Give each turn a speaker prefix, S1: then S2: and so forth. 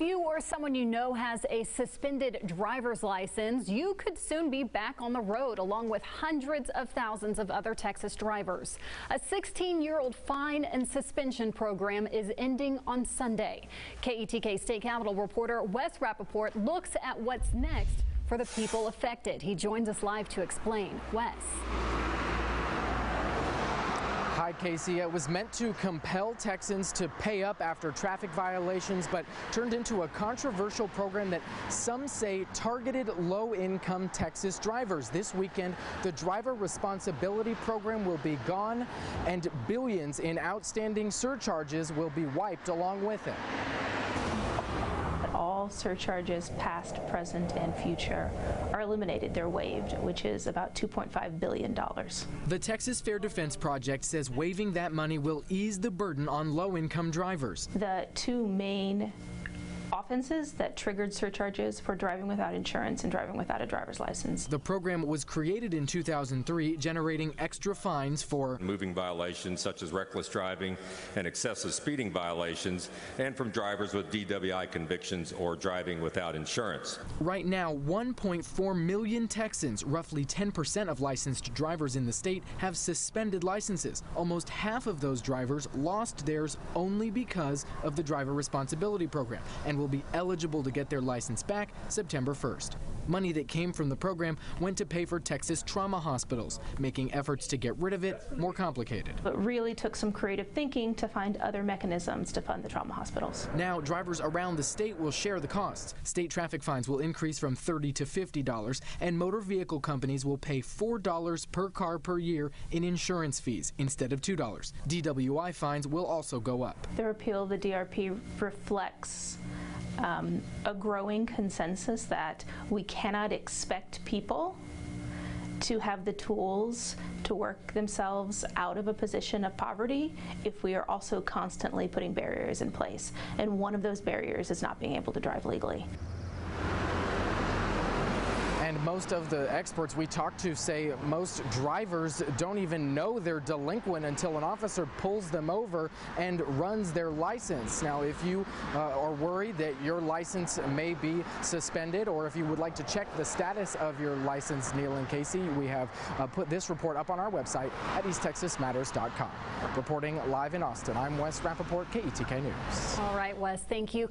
S1: you or someone you know has a suspended driver's license, you could soon be back on the road along with hundreds of thousands of other Texas drivers. A 16-year-old fine and suspension program is ending on Sunday. KETK State Capitol reporter Wes Rappaport looks at what's next for the people affected. He joins us live to explain. Wes.
S2: Hi, Casey. It was meant to compel Texans to pay up after traffic violations, but turned into a controversial program that some say targeted low-income Texas drivers. This weekend, the driver responsibility program will be gone, and billions in outstanding surcharges will be wiped along with it.
S3: All surcharges, past, present, and future, are eliminated. They're waived, which is about $2.5 billion.
S2: The Texas Fair Defense Project says waiving that money will ease the burden on low-income drivers.
S3: The two main offenses that triggered surcharges for driving without insurance and driving without a driver's license.
S2: The program was created in 2003, generating extra fines for
S4: moving violations such as reckless driving and excessive speeding violations, and from drivers with DWI convictions or driving without insurance.
S2: Right now, 1.4 million Texans, roughly 10% of licensed drivers in the state, have suspended licenses. Almost half of those drivers lost theirs only because of the driver responsibility program and will be eligible to get their license back September 1st. Money that came from the program went to pay for Texas trauma hospitals, making efforts to get rid of it more complicated.
S3: It really took some creative thinking to find other mechanisms to fund the trauma hospitals.
S2: Now, drivers around the state will share the costs. State traffic fines will increase from $30 to $50, and motor vehicle companies will pay $4 per car per year in insurance fees instead of $2. DWI fines will also go up.
S3: The repeal of the DRP reflects a growing consensus that we cannot expect people to have the tools to work themselves out of a position of poverty if we are also constantly putting barriers in place. And one of those barriers is not being able to drive legally.
S2: And most of the experts we talked to say most drivers don't even know they're delinquent until an officer pulls them over and runs their license. Now, if you are worried that your license may be suspended, or if you would like to check the status of your license, Neil and Casey, we have put this report up on our website at easttexasmatters.com. Reporting live in Austin, I'm Wes Rappaport, KETK News.
S1: All right, Wes, thank you.